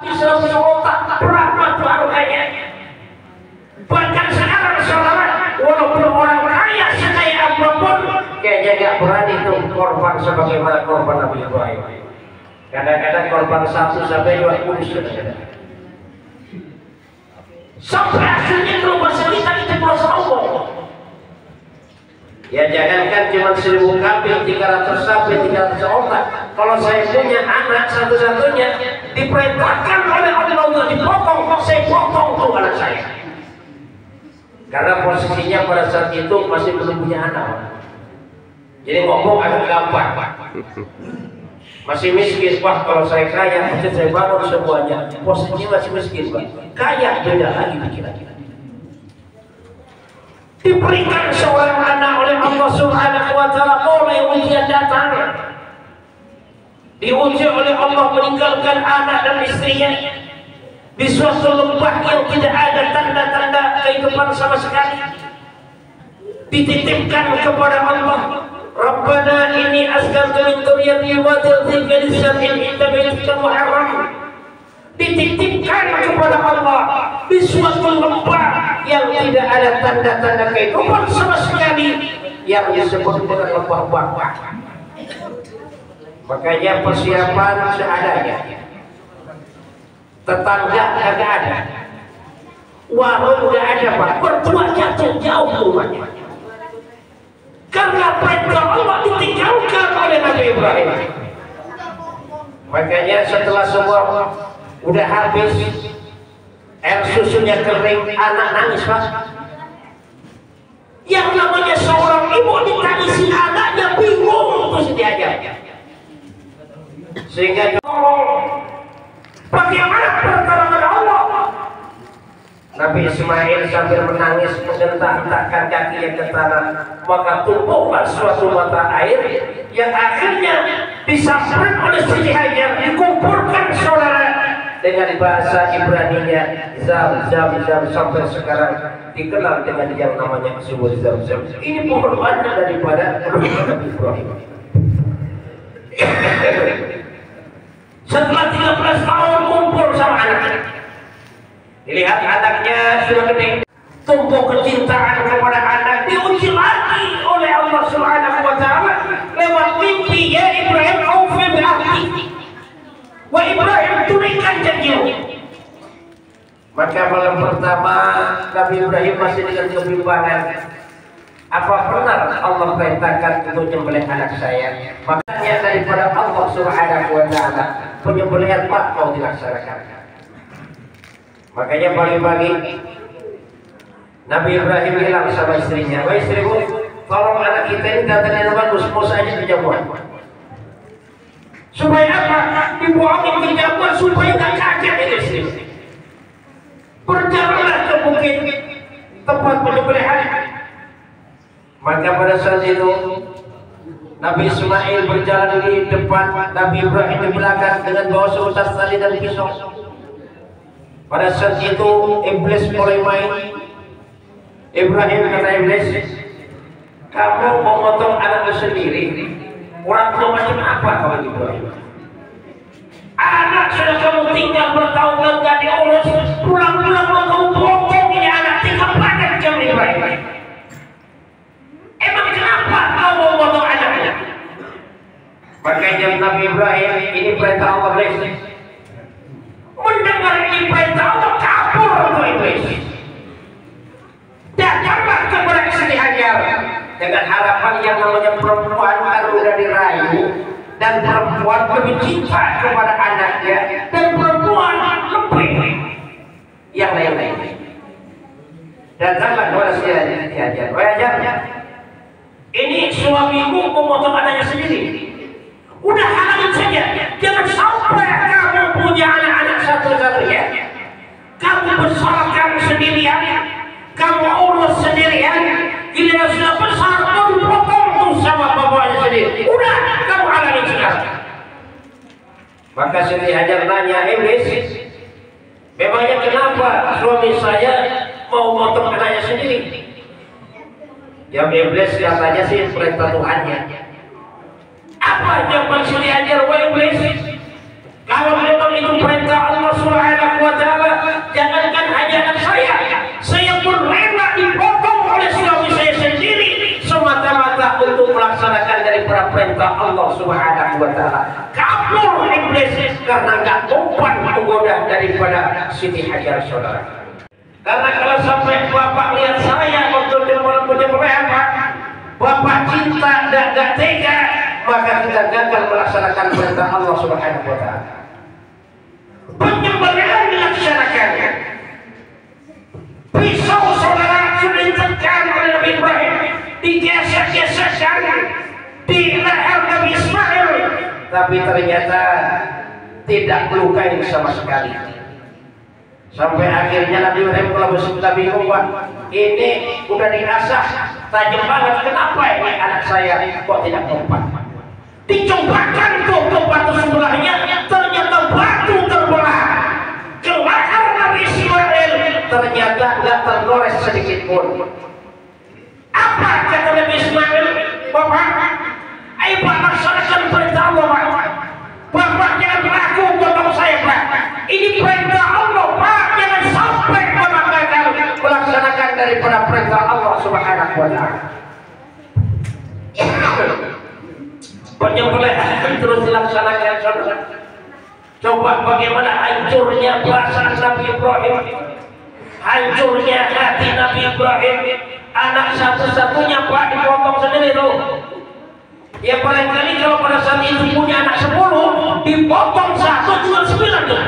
bisa otak berapa tuh harganya. Bahkan sekarang saudara, walaupun orang kaya sekaya apapun, kayaknya nggak berani tuh korban sebagaimana korban Nabi Ibrahim. Kadang-kadang korban 1 sampai 2 kudus. Sampai akhirnya rumah kita merasa Allah. Ya jangankan cuma 1000 kambing, 300 sapi, 300 onta. Kalau saya punya anak satu-satunya, diperintahkan oleh Allah untuk dipotong, saya potong tuh anak saya. Karena posisinya pada saat itu masih belum punya anak. Jadi ngomong agak gampang. Masih miskin, wah kalau saya kaya, mungkin saya bangun semuanya. Posisinya masih miskin, Pak. Kaya beda lagi pikirannya. Diberikan seorang anak oleh Allah Subhanahu wa Ta'ala, oleh ujian datang. Diuji oleh Allah meninggalkan anak dan istrinya di suatu lembah yang tidak ada tanda-tanda kehidupan sama sekali. Dititipkan kepada Allah, Rabbana ini askantu min dzurriyyati wa dzurriyyati lisanin inda baitikal muharram. Dititipkan kepada Allah di suatu lembah yang tidak ada tanda-tanda kehidupan sama sekali, yang disebut dengan lembah Baka. Makanya persiapan seadanya. Tetangga kagak ada, warung nggak ada, Pak. Berdua jauh rumahnya. Karena perintah Allah ditinggalkan oleh Nabi Ibrahim. Makanya setelah semua udah habis, air susunya kering, anak nangis, Pak. Yang namanya seorang ibu ditangisi anaknya, bingung terus diajar. Sehingga bagaimana pertolongan Allah? Nabi Ismail sambil menangis menghentak-hentakkan kakinya ke tanah, maka tumpahlah suatu mata air yang akhirnya disamperin oleh Siti Hajar, dikumpulkan saudara dengan bahasa Ibraninya Zam, sampai sekarang dikenal dengan yang namanya sumur Zam. Ini pohon daripada Nabi Ibrahim. Setelah 13 tahun kumpul sama anaknya, dilihat anaknya sudah gede, tumbuh kecintaan kepada anak, diuji lagi oleh Allah Subhanahu wa Ta'ala lewat mimpi. Ya Ibrahim, aufi bi ahdi wa Ibrahim, tunaikan janjimu. Maka malam pertama Nabi Ibrahim masih dengan kebimbangan. Apa benar Allah perintahkan untuk menyembelih anak saya? Makanya daripada Allah Subhanahu wa Ta'ala, penyembelihan Pak mau dilaksanakan. Makanya pagi-pagi Nabi Ibrahim bilang sama istrinya, wah istriku, tolong anak kita ini datang yang bagus, mau saja ke jamuan. Supaya apa? Dibuangin ke jamuan supaya tak kaget ini istri. Berjalanlah ke bukit tempat penyembelihan. Maka pada saat itu Nabi Ismail berjalan di depan, Nabi Ibrahim di belakang dengan bawa seutas tali dan pisau. Pada saat itu iblis mulai main. Ibrahim kata iblis, kamu mau motong anakmu sendiri? Orang tua macam apa kamu Ibrahim? Anak sudah kamu tinggal bertahun-tahun gak diurus, pulang-pulang mau kamu potong ini anak, tinggal pakai jam Ibrahim. Emang kenapa kamu mau motong anaknya? Makanya Nabi Ibrahim, ini perintah Allah, mendengar ini perintah Allah, kabur untuk iblis. Datanglah kepada Siti Hajar dengan harapan yang namanya perempuan baru sudah dirayu, dan perempuan lebih cinta kepada anaknya, dan perempuan lebih yang lain-lain. Datanglah kepada Siti Hajar, wahai Hajar, ini suamiku memotong anaknya sendiri. Udah halangin saja, jangan sampai kamu punya anak-anak satu-satunya, kamu besarkan sendirian, kamu urus sendirian. Giliran sudah besar, kamu potong tuh sama bapaknya sendiri. Udah, kamu halangin sekarang. Maka Siti Hajar nanya, iblis, memangnya kenapa suami saya mau potong anaknya sendiri? Yang iblis katanya sih perintah Tuhannya. Apa jawaban Siti Hajar, wah iblis? Kalau memang itu perintah Allah Subhanahu Subhanahu wa taala. Kabur iblis karena enggak umpan menggoda daripada Siti Hajar saudara. Karena kalau sampai bapak lihat saya waktu di malam penyembelihan, bapak cinta dan enggak tega, maka kita gagal melaksanakan perintah Allah Subhanahu wa taala. Penyembelihan dilaksanakan. Pisau saudara sudah ditekan oleh Nabi Ibrahim, digesek-gesekkan di leher Nabi Ismail, tapi ternyata tidak melukai sama sekali. Sampai akhirnya Nabi Ibrahim kalau sudah bingung, Pak, ini udah diasah tajam banget, kenapa ini anak saya kok tidak mempan? Dicobakan tuh ke batu sebelahnya, ternyata batu terbelah. Ke leher Nabi Ismail ternyata nggak tergores sedikit pun. Apa kata Nabi Ismail? Bapak, ayo Pak, laksanakan perintah Allah, Pak. Bapak jangan ragu potong saya, Pak. Ini perintah Allah, Pak. Jangan sampai Bapak gagal melaksanakan daripada perintah Allah Subhanahu wa taala. Penyembelihan terus dilaksanakan, saudara. Coba bagaimana hancurnya perasaan Nabi Ibrahim, hancurnya hati Nabi Ibrahim. Anak satu-satunya, Pak, dipotong sendiri tuh. Ya barangkali kalau pada saat itu punya anak 10, dipotong 1 jual 9 tuh.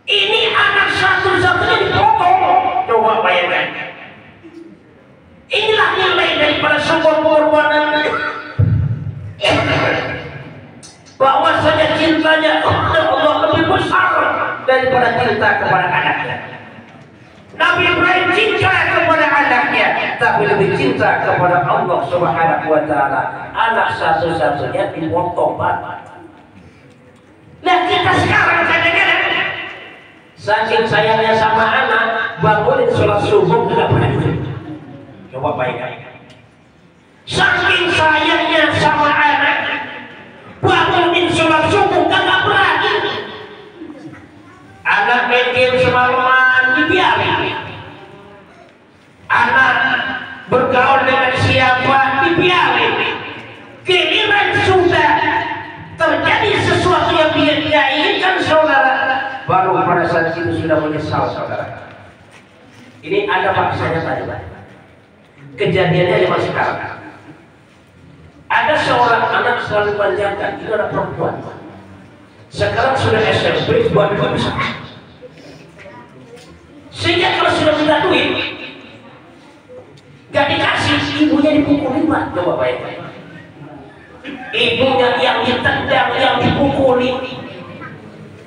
Ini anak satu-satunya dipotong. Coba bayangkan. Inilah nilai daripada sebuah pengorbanan. Bahwasanya cintanya Allah lebih besar daripada cinta kepada anaknya. Nabi Ibrahim cinta kepada anaknya, tapi lebih cinta kepada Allah Subhanahu wa taala. Anak satu-satunya dipotong, Pak. Nah, kita sekarang kadang-kadang saking sayangnya sama anak, bangunin sholat subuh tidak pernah. Coba bayangkan. Saking sayangnya sama anak, bangunin sholat subuh tidak berani. Anak main semalaman dibiarin. Anak bergaul dengan siapa dibiarin. Giliran sudah terjadi sesuatu yang dia tidak inginkan, saudara, baru pada saat itu sudah menyesal, saudara. Ini ada maksanya tadi, Pak. Kejadiannya zaman sekarang. Ada seorang anak selalu panjangkan, itu ada perempuan. Sekarang sudah SMP, buat duit bisa. Sehingga kalau sudah minta duit, gak dikasih, ibunya dipukulin, Pak. Coba bayangkan. Ibunya yang ditendang, yang dipukulin.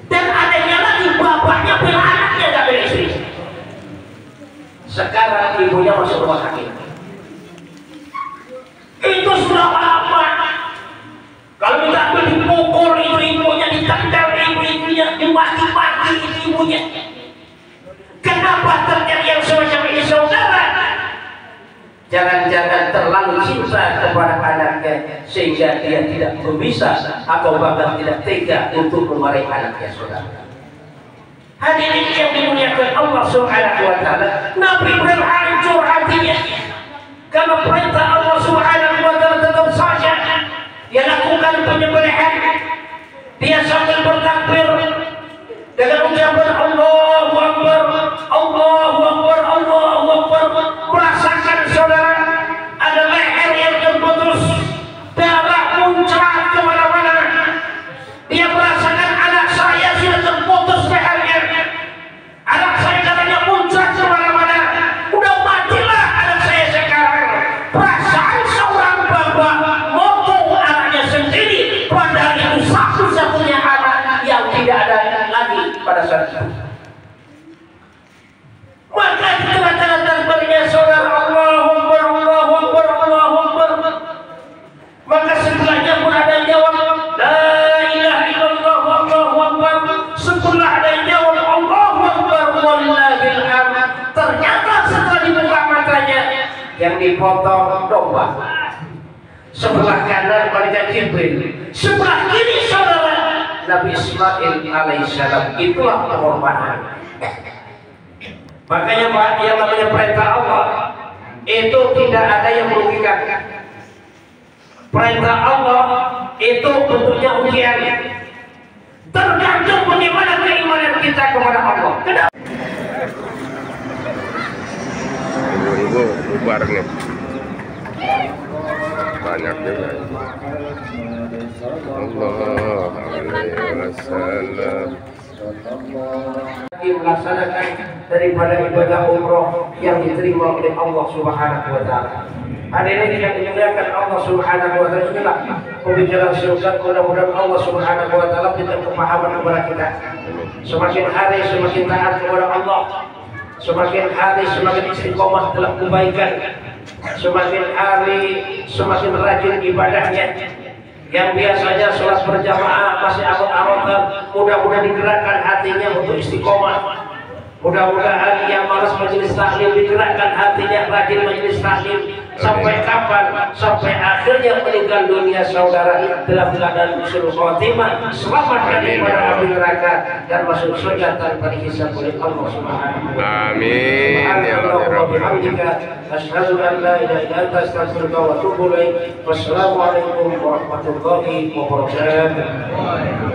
Dan adanya lagi bapaknya bela anaknya, gak bela istri. Sekarang ibunya masuk rumah sakit. Itu sudah apa? Kalau minta duit dipukul, ibu-ibunya ditendang, ibu-ibunya dimaki-maki, ibu-ibunya. Kenapa terjadi yang semacam ini, saudara? Jangan-jangan terlalu cinta kepada anaknya sehingga dia tidak bisa atau bahkan tidak tega untuk memarahi anaknya, saudara. Hadirin yang dimuliakan Allah Subhanahu wa taala, Nabi Ibrahim hancur hatinya karena perintah Allah Subhanahu wa taala tetap saja. Dia lakukan penyembelihan. Dia sambil bertakbir dengan ucapan Allahu Akbar, Allahu Akbar, Allahu Akbar. Merasakan, saudara, ada leher yang terputus, darah muncrat kemana-mana. Dia merasakan anak saya sudah terputus lehernya, anak saya katanya muncrat kemana-mana. Udah matilah anak saya sekarang. Perasaan seorang bapak motong anaknya sendiri, padahal itu satu-satunya anak yang tidak ada lagi pada saat itu. Maka di tengah-tengah takbirnya, saudara, Allahu Akbar, Allahu Akbar, Allahu Akbar. Maka sebelahnya pun ada yang jawab La ilaha illallah, Allahu Akbar. Setelah ada yang jawab Allahu Akbar, wallahil hamd. Ternyata setelah dibuka matanya, yang dipotong domba. Sebelah kanan malaikat Jibril, sebelah kiri, saudara, Nabi Ismail alaihissalam. Itulah pengorbanan. Makanya, Pak, yang namanya perintah Allah itu tidak ada yang merugikan. Perintah Allah itu bentuknya ujian. Tergantung bagaimana keimanan kita kepada Allah. Kenapa? Ibu-ibu bubar nih. Banyak juga. Allah alaihi wasallam. Melaksanakan daripada ibadah umroh yang diterima oleh Allah Subhanahu wa taala. Hadirin yang dimuliakan Allah Subhanahu wa taala, inilah pembicaraan singkat. Mudah-mudahan Allah Subhanahu wa taala berikan kepahaman kepada kita. Semakin hari semakin taat kepada Allah, semakin hari semakin istiqomah dalam kebaikan, semakin hari semakin rajin ibadahnya. Yang biasanya sholat berjamaah masih awal-awal, mudah-mudahan digerakkan hatinya untuk istiqomah. Mudah-mudahan yang malas majelis taklim digerakkan hatinya rajin majelis taklim. Sampai kapan? Sampai akhirnya meninggal dunia saudara dalam keadaan husnul khotimah, selamat daripada api neraka dan masuk surga tanpa dihisab oleh Allah Subhanahu wa taala. Amin ya rabbal alamin. Asyhadu an la ilaha illa anta astaghfiruka wa atubu ilaik. Wassalamualaikum warahmatullahi wabarakatuh.